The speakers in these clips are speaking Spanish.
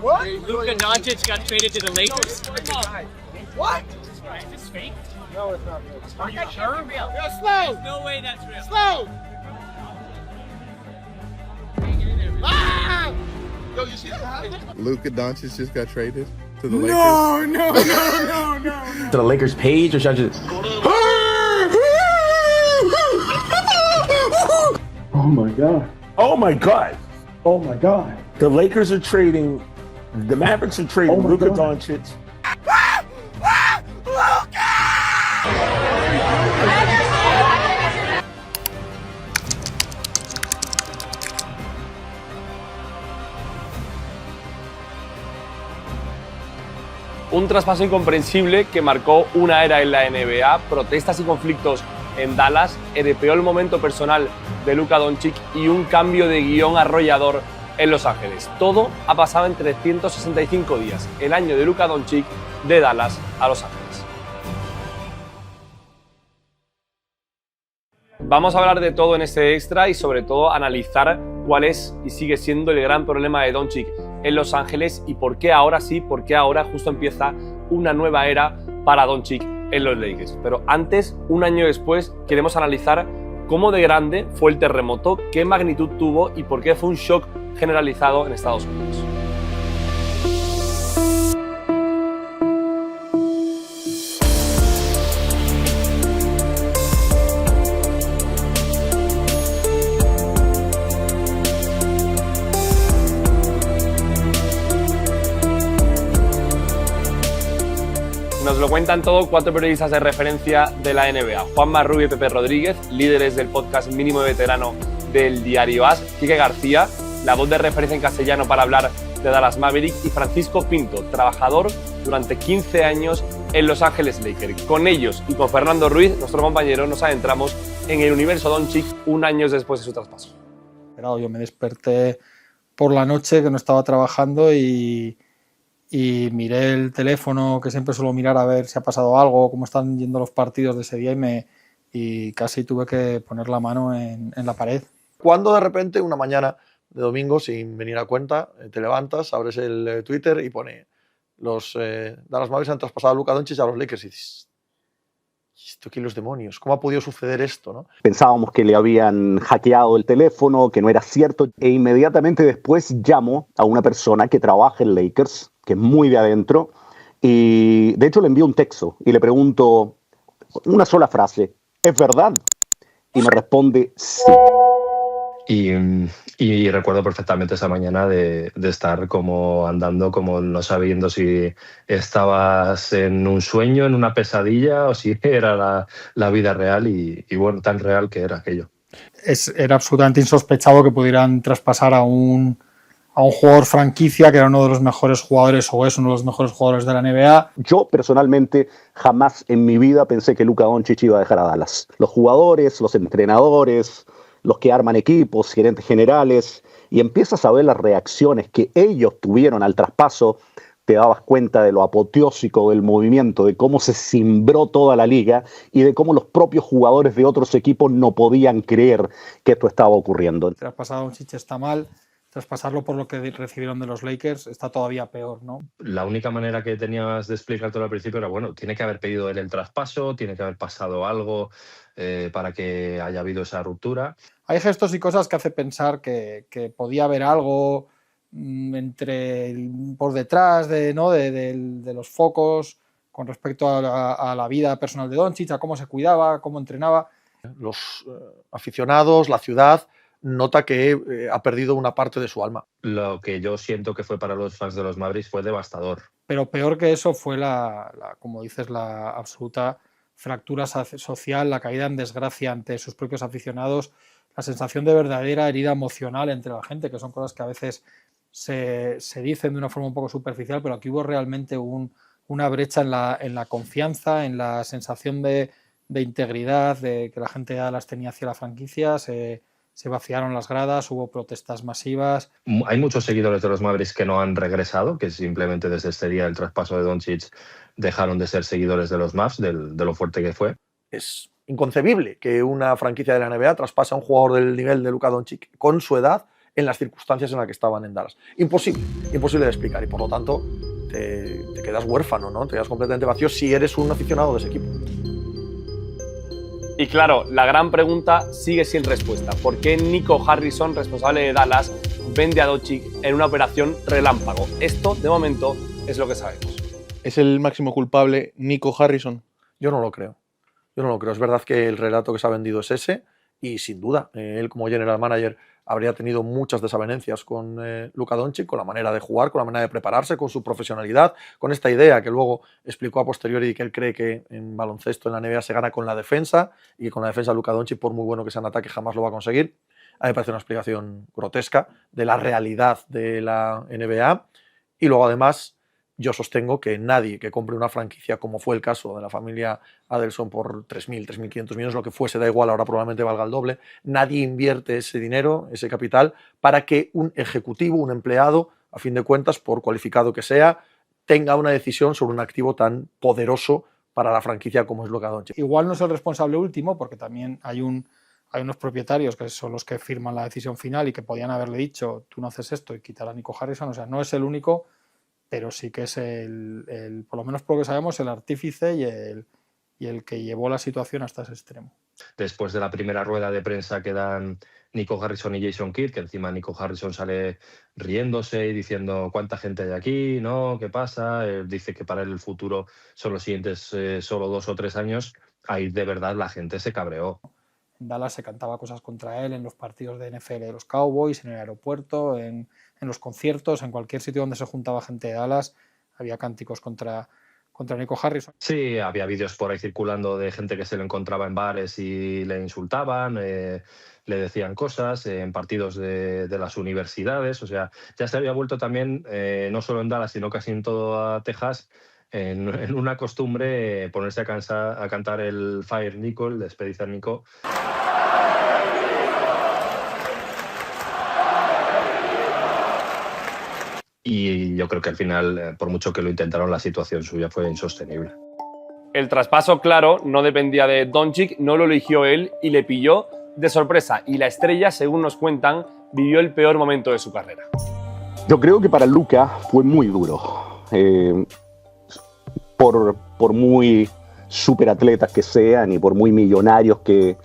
What? Luka Doncic got traded to the Lakers. What? Is this fake? No, it's not real. Are you sure? Real. Yo, slow! No way that's real. Slow! Ah! Yo, you see that? Luka Doncic just got traded to the Lakers. No. To the Lakers page, or should I just? Oh my God. Oh my God. Oh my God. The Lakers are trading, the Mavericks are trading Luka Doncic. Un traspaso incomprensible que marcó una era en la NBA, protestas y conflictos en Dallas, el peor momento personal de Luka Doncic y un cambio de guión arrollador en Los Ángeles. Todo ha pasado en 365 días, el año de Luka Doncic de Dallas a Los Ángeles. Vamos a hablar de todo en este extra y sobre todo analizar cuál es y sigue siendo el gran problema de Doncic en Los Ángeles y por qué ahora sí, por qué ahora justo empieza una nueva era para Doncic en los Lakers. Pero antes, un año después, queremos analizar cómo de grande fue el terremoto, qué magnitud tuvo y por qué fue un shock generalizado en Estados Unidos. Nos lo cuentan todo cuatro periodistas de referencia de la NBA. Juanma Rubio y Pepe Rodríguez, líderes del podcast Mínimo de Veterano del Diario AS, Quique García, la voz de referencia en castellano para hablar de Dallas Mavericks, y Francisco Pinto, trabajador durante 15 años en Los Ángeles Lakers. Con ellos y con Fernando Ruiz, nuestro compañero, nos adentramos en el universo Doncic un año después de su traspaso. Yo me desperté por la noche que no estaba trabajando y miré el teléfono, que siempre suelo mirar a ver si ha pasado algo, cómo están yendo los partidos de ese día, y casi tuve que poner la mano en la pared. Cuando de repente, una mañana de domingo, sin venir a cuenta, te levantas, abres el Twitter y pone los Dallas Mavericks han traspasado a Luka Doncic a los Lakers y dices, ¿esto qué los demonios? ¿Cómo ha podido suceder esto, no? Pensábamos que le habían hackeado el teléfono, que no era cierto, e inmediatamente después llamo a una persona que trabaja en Lakers, que es muy de adentro, y de hecho le envío un texto y le pregunto una sola frase, ¿es verdad? Y me responde sí. Y recuerdo perfectamente esa mañana de estar como andando, como no sabiendo si estabas en un sueño, en una pesadilla, o si era la vida real, y bueno, tan real que era aquello. Era absolutamente insospechado que pudieran traspasar a un jugador franquicia, que era uno de los mejores jugadores, o es uno de los mejores jugadores de la NBA. Yo personalmente jamás en mi vida pensé que Luka Doncic iba a dejar a Dallas. Los jugadores, los entrenadores, los que arman equipos, gerentes generales, y empiezas a ver las reacciones que ellos tuvieron al traspaso, te dabas cuenta de lo apoteósico del movimiento, de cómo se cimbró toda la liga y de cómo los propios jugadores de otros equipos no podían creer que esto estaba ocurriendo. Traspasar a Doncic está mal, traspasarlo por lo que recibieron de los Lakers está todavía peor, ¿no? La única manera que tenías de explicártelo al principio era, bueno, tiene que haber pedido él el traspaso, tiene que haber pasado algo para que haya habido esa ruptura. Hay gestos y cosas que hace pensar que podía haber algo por detrás de los focos con respecto a la vida personal de Doncic, a cómo se cuidaba, cómo entrenaba. Los aficionados, la ciudad, nota que ha perdido una parte de su alma. Lo que yo siento que fue para los fans de los Mavericks fue devastador. Pero peor que eso fue como dices, la absoluta fractura social, la caída en desgracia ante sus propios aficionados, la sensación de verdadera herida emocional entre la gente, que son cosas que a veces se dicen de una forma un poco superficial, pero aquí hubo realmente una brecha en la confianza, en la sensación de integridad, de que la gente ya las tenía hacia la franquicia. Se vaciaron las gradas, hubo protestas masivas. Hay muchos seguidores de los Mavericks que no han regresado, que simplemente desde este día del traspaso de Doncic dejaron de ser seguidores de los Mavs, de lo fuerte que fue. Es inconcebible que una franquicia de la NBA traspase a un jugador del nivel de Luka Doncic con su edad en las circunstancias en las que estaban en Dallas. Imposible de explicar y por lo tanto te quedas huérfano, ¿no? Te quedas completamente vacío si eres un aficionado de ese equipo. Y claro, la gran pregunta sigue sin respuesta. ¿Por qué Nico Harrison, responsable de Dallas, vende a Doncic en una operación relámpago? Esto, de momento, es lo que sabemos. ¿Es el máximo culpable Nico Harrison? Yo no lo creo. Es verdad que el relato que se ha vendido es ese y sin duda él como general manager habría tenido muchas desavenencias con Luka Doncic, con la manera de jugar, con la manera de prepararse, con su profesionalidad, con esta idea que luego explicó a posteriori que él cree que en baloncesto en la NBA se gana con la defensa y que con la defensa Luka Doncic, por muy bueno que sea en ataque, jamás lo va a conseguir. A mí me parece una explicación grotesca de la realidad de la NBA y luego además yo sostengo que nadie que compre una franquicia, como fue el caso de la familia Adelson por 3.000, 3.500 millones, lo que fuese, da igual, ahora probablemente valga el doble, nadie invierte ese dinero, ese capital, para que un ejecutivo, un empleado, a fin de cuentas, por cualificado que sea, tenga una decisión sobre un activo tan poderoso para la franquicia como es Luka Doncic. Igual no es el responsable último, porque también hay unos propietarios que son los que firman la decisión final y que podían haberle dicho, tú no haces esto y quitar a Nico Harrison, o sea, no es el único, pero sí que es por lo menos por lo que sabemos, el artífice y el que llevó la situación hasta ese extremo. Después de la primera rueda de prensa que dan Nico Harrison y Jason Kidd, que encima Nico Harrison sale riéndose y diciendo cuánta gente hay aquí, ¿no? ¿Qué pasa? Dice que para él el futuro son los siguientes solo 2 o 3 años. Ahí de verdad la gente se cabreó. En Dallas se cantaba cosas contra él en los partidos de NFL de los Cowboys, en el aeropuerto, en los conciertos, en cualquier sitio donde se juntaba gente de Dallas, había cánticos contra Nico Harrison. Sí, había vídeos por ahí circulando de gente que se lo encontraba en bares y le insultaban, le decían cosas, en partidos de las universidades. O sea, ya se había vuelto también, no solo en Dallas, sino casi en toda Texas, en una costumbre ponerse a cantar el Fire Nico, el Despedid a Nico. Y yo creo que al final, por mucho que lo intentaron, la situación suya fue insostenible. El traspaso, claro, no dependía de Doncic, no lo eligió él y le pilló de sorpresa. Y la estrella, según nos cuentan, vivió el peor momento de su carrera. Yo creo que para Luka fue muy duro. Por muy superatletas que sean y por muy millonarios que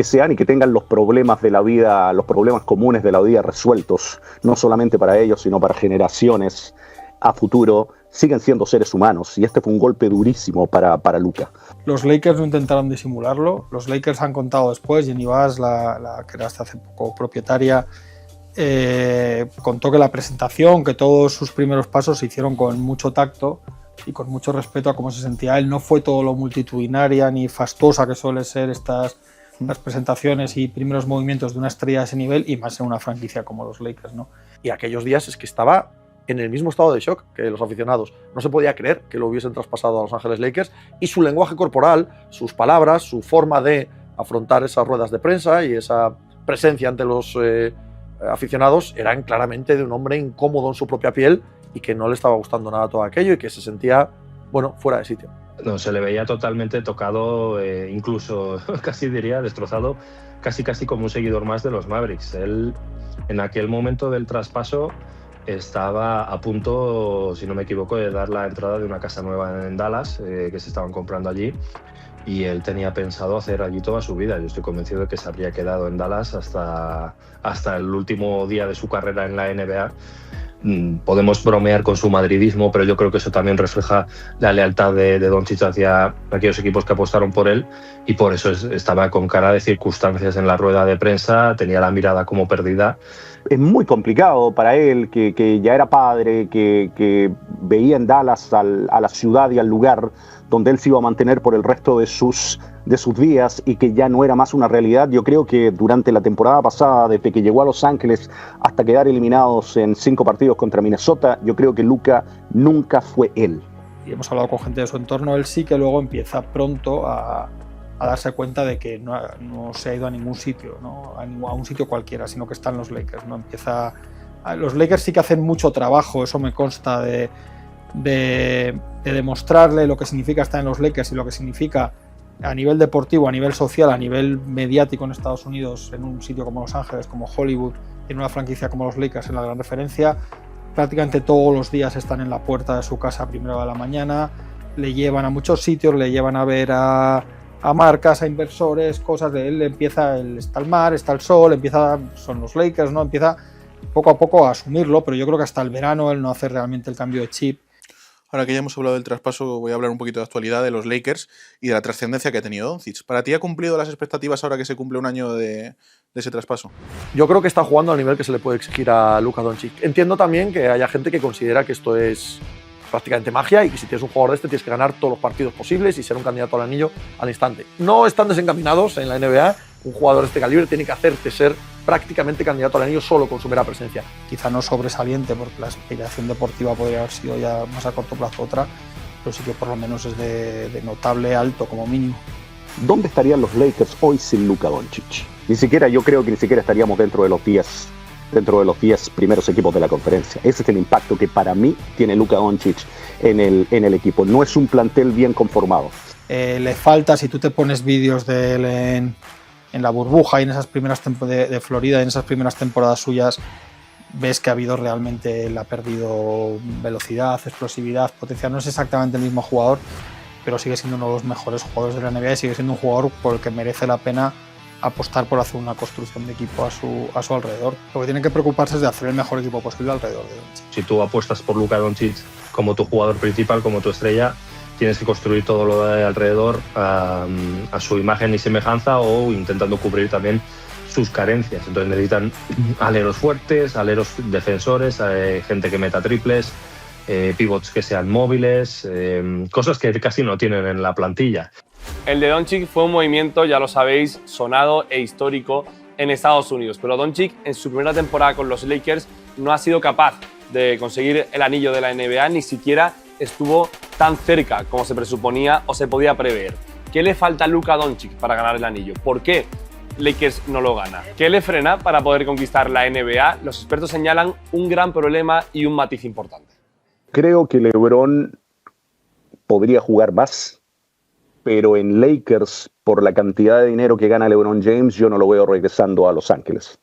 sean y que tengan los problemas de la vida, los problemas comunes de la vida resueltos, no solamente para ellos, sino para generaciones a futuro, siguen siendo seres humanos y este fue un golpe durísimo para Luka. Los Lakers no intentaron disimularlo, los Lakers han contado después, Jenny Bass, la que era hasta hace poco propietaria, contó que la presentación, que todos sus primeros pasos se hicieron con mucho tacto y con mucho respeto a cómo se sentía él. No fue todo lo multitudinaria ni fastosa que suele ser las presentaciones y primeros movimientos de una estrella de ese nivel, y más en una franquicia como los Lakers, ¿no? Y aquellos días es que estaba en el mismo estado de shock que los aficionados. No se podía creer que lo hubiesen traspasado a Los Ángeles Lakers, y su lenguaje corporal, sus palabras, su forma de afrontar esas ruedas de prensa y esa presencia ante los aficionados eran claramente de un hombre incómodo en su propia piel y que no le estaba gustando nada todo aquello y que se sentía, bueno, fuera de sitio. No, se le veía totalmente tocado, incluso casi diría destrozado, casi como un seguidor más de los Mavericks. Él, en aquel momento del traspaso, estaba a punto, si no me equivoco, de dar la entrada de una casa nueva en Dallas, que se estaban comprando allí, y él tenía pensado hacer allí toda su vida. Yo estoy convencido de que se habría quedado en Dallas hasta el último día de su carrera en la NBA. Podemos bromear con su madridismo, pero yo creo que eso también refleja la lealtad de Doncic hacia aquellos equipos que apostaron por él, y por eso estaba con cara de circunstancias en la rueda de prensa, tenía la mirada como perdida. Es muy complicado para él, que ya era padre, que veía en Dallas a la ciudad y al lugar donde él se iba a mantener por el resto de sus días, y que ya no era más una realidad. Yo creo que durante la temporada pasada, desde que llegó a Los Ángeles hasta quedar eliminados en 5 partidos contra Minnesota, yo creo que Luka nunca fue él. Y hemos hablado con gente de su entorno, él sí que luego empieza pronto a darse cuenta de que no se ha ido a ningún sitio, ¿no? a un sitio cualquiera, sino que están los Lakers, ¿no? Los Lakers sí que hacen mucho trabajo, eso me consta, de demostrarle lo que significa estar en los Lakers y lo que significa a nivel deportivo, a nivel social, a nivel mediático en Estados Unidos, en un sitio como Los Ángeles, como Hollywood, en una franquicia como los Lakers en la gran referencia. Prácticamente todos los días están en la puerta de su casa a primera hora de la mañana, le llevan a muchos sitios, le llevan a ver a marcas, a inversores, cosas de él. Está el mar, está el sol, son los Lakers, ¿no? Empieza poco a poco a asumirlo, pero yo creo que hasta el verano él no hace realmente el cambio de chip. Ahora que ya hemos hablado del traspaso, voy a hablar un poquito de actualidad de los Lakers y de la trascendencia que ha tenido Doncic. ¿Para ti ha cumplido las expectativas ahora que se cumple un año de ese traspaso? Yo creo que está jugando al nivel que se le puede exigir a Luka Doncic. Entiendo también que haya gente que considera que esto es prácticamente magia y que si tienes un jugador de este tienes que ganar todos los partidos posibles y ser un candidato al anillo al instante. No están desencaminados en la NBA. Un jugador de este calibre tiene que hacerte ser prácticamente candidato al anillo solo con su mera presencia. Quizá no sobresaliente, porque la aspiración deportiva podría haber sido ya más a corto plazo otra, pero sí que por lo menos es de notable alto como mínimo. ¿Dónde estarían los Lakers hoy sin Luka Doncic? Yo creo que ni siquiera estaríamos dentro de los 10 primeros equipos de la conferencia. Ese es el impacto que para mí tiene Luka Doncic en el equipo. No es un plantel bien conformado. Le falta, si tú te pones vídeos de él en la burbuja y en esas primeras de Florida, en esas primeras temporadas suyas, ves que él ha perdido velocidad, explosividad, potencial. No es exactamente el mismo jugador, pero sigue siendo uno de los mejores jugadores de la NBA y sigue siendo un jugador por el que merece la pena apostar por hacer una construcción de equipo a su alrededor. Lo que tienen que preocuparse es de hacer el mejor equipo posible alrededor de Doncic. Si tú apuestas por Luka Doncic como tu jugador principal, como tu estrella, tienes que construir todo lo de alrededor a su imagen y semejanza, o intentando cubrir también sus carencias. Entonces necesitan aleros fuertes, aleros defensores, gente que meta triples, pivots que sean móviles, cosas que casi no tienen en la plantilla. El de Doncic fue un movimiento, ya lo sabéis, sonado e histórico en Estados Unidos, pero Doncic en su primera temporada con los Lakers no ha sido capaz de conseguir el anillo de la NBA, ni siquiera estuvo tan cerca como se presuponía o se podía prever. ¿Qué le falta a Luka Doncic para ganar el anillo? ¿Por qué Lakers no lo gana? ¿Qué le frena para poder conquistar la NBA? Los expertos señalan un gran problema y un matiz importante. Creo que LeBron podría jugar más, pero en Lakers, por la cantidad de dinero que gana LeBron James, yo no lo veo regresando a Los Ángeles.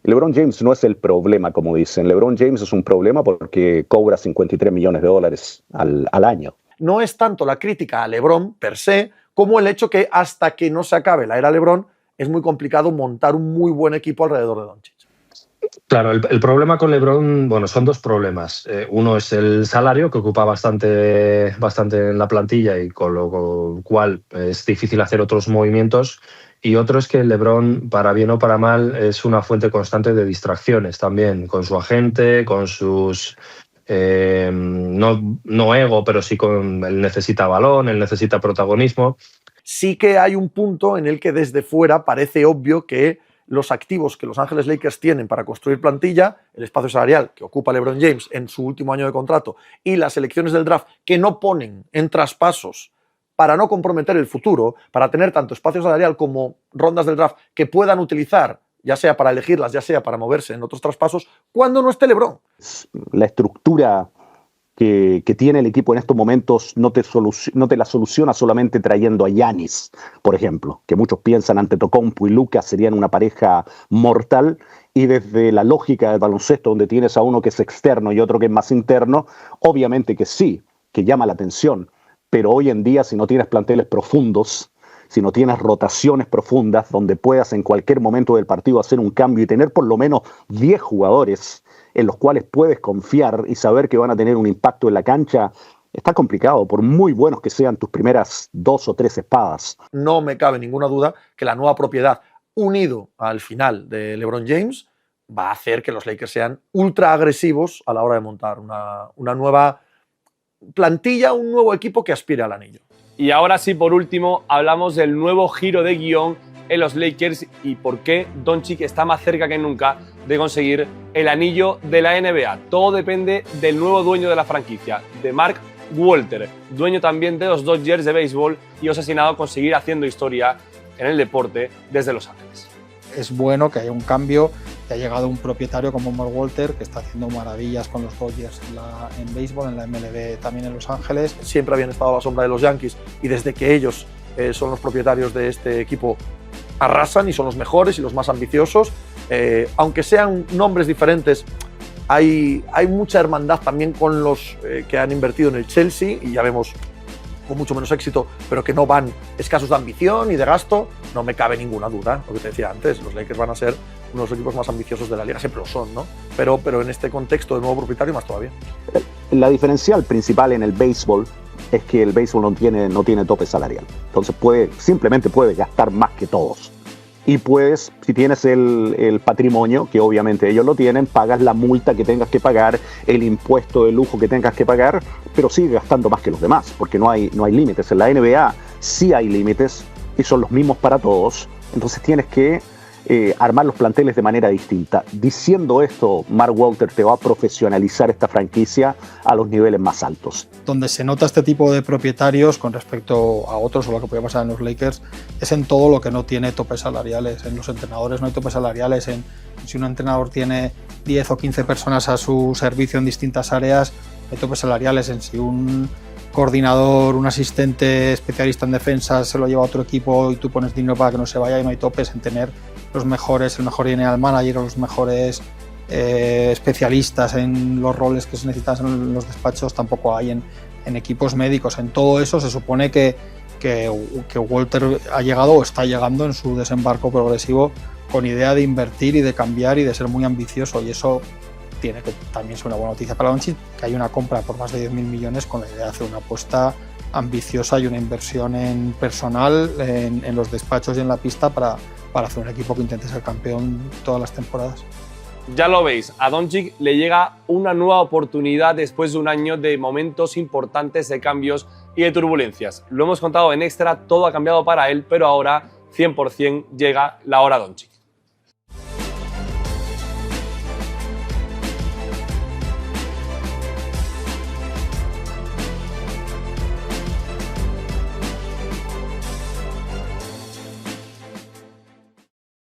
LeBron James no es el problema, como dicen. LeBron James es un problema porque cobra $53 millones al año. No es tanto la crítica a LeBron per se, como el hecho que hasta que no se acabe la era LeBron, es muy complicado montar un muy buen equipo alrededor de Doncic. Claro, el problema con LeBron, bueno, son dos problemas. Uno es el salario, que ocupa bastante en la plantilla y con lo cual es difícil hacer otros movimientos. Y otro es que LeBron, para bien o para mal, es una fuente constante de distracciones también, con su agente, con sus... no ego, pero sí él necesita balón, él necesita protagonismo. Sí que hay un punto en el que desde fuera parece obvio que los activos que Los Ángeles Lakers tienen para construir plantilla, el espacio salarial que ocupa LeBron James en su último año de contrato y las elecciones del draft que no ponen en traspasos para no comprometer el futuro, para tener tanto espacio salarial como rondas del draft que puedan utilizar, ya sea para elegirlas, ya sea para moverse en otros traspasos, cuando no esté LeBron. La estructura que tiene el equipo en estos momentos no te la soluciona solamente trayendo a Giannis, por ejemplo, que muchos piensan Antetokounmpo y Luka serían una pareja mortal, y desde la lógica del baloncesto, donde tienes a uno que es externo y otro que es más interno, obviamente que sí, que llama la atención, pero hoy en día, si no tienes planteles profundos, si no tienes rotaciones profundas donde puedas en cualquier momento del partido hacer un cambio y tener por lo menos 10 jugadores en los cuales puedes confiar y saber que van a tener un impacto en la cancha, está complicado, por muy buenos que sean tus primeras 2 o 3 espadas. No me cabe ninguna duda que la nueva propiedad, unido al final de LeBron James, va a hacer que los Lakers sean ultra agresivos a la hora de montar una nueva plantilla, un nuevo equipo que aspire al anillo. Y ahora sí, por último, hablamos del nuevo giro de guión en los Lakers y por qué Doncic está más cerca que nunca de conseguir el anillo de la NBA. Todo depende del nuevo dueño de la franquicia, de Mark Walter, dueño también de los Dodgers de béisbol y obsesionado a conseguir haciendo historia en el deporte desde Los Ángeles. Es bueno que haya un cambio, que ha llegado un propietario como Mark Walter, que está haciendo maravillas con los Dodgers en béisbol, en la MLB también en Los Ángeles. Siempre habían estado a la sombra de los Yankees y desde que ellos son los propietarios de este equipo arrasan y son los mejores y los más ambiciosos. aunque sean nombres diferentes, hay mucha hermandad también con los que han invertido en el Chelsea, y ya vemos con mucho menos éxito, pero que no van escasos de ambición y de gasto. No me cabe ninguna duda, lo que te decía antes, los Lakers van a ser uno de los equipos más ambiciosos de la liga, siempre lo son, ¿no? Pero en este contexto de nuevo propietario más todavía. La diferencial principal en el béisbol es que el béisbol no tiene tope salarial. Entonces simplemente puedes gastar más que todos. Y puedes, si tienes el patrimonio, que obviamente ellos lo tienen, pagas la multa que tengas que pagar, el impuesto de lujo que tengas que pagar, pero sigues gastando más que los demás, porque no hay límites. En la NBA sí hay límites y son los mismos para todos. Entonces tienes que armar los planteles de manera distinta. Diciendo esto, Mark Walter te va a profesionalizar esta franquicia a los niveles más altos. Donde se nota este tipo de propietarios con respecto a otros, o lo que podría pasar en los Lakers, es en todo lo que no tiene topes salariales. En los entrenadores no hay topes salariales. Si un entrenador tiene 10 o 15 personas a su servicio en distintas áreas, hay topes salariales. En si un coordinador, un asistente especialista en defensa se lo lleva a otro equipo y tú pones dinero para que no se vaya, y no hay topes en tener el mejor general manager o los mejores especialistas en los roles que se necesitan en los despachos, tampoco hay en equipos médicos. En todo eso se supone que Walter ha llegado o está llegando en su desembarco progresivo con idea de invertir y de cambiar y de ser muy ambicioso, y eso tiene que también ser una buena noticia para Doncic, que hay una compra por más de 10.000 millones con la idea de hacer una apuesta ambiciosa y una inversión en personal, en los despachos y en la pista para hacer un equipo que intente ser campeón todas las temporadas. Ya lo veis, a Doncic le llega una nueva oportunidad después de un año de momentos importantes de cambios y de turbulencias. Lo hemos contado en Extra, todo ha cambiado para él, pero ahora 100% llega la hora Doncic.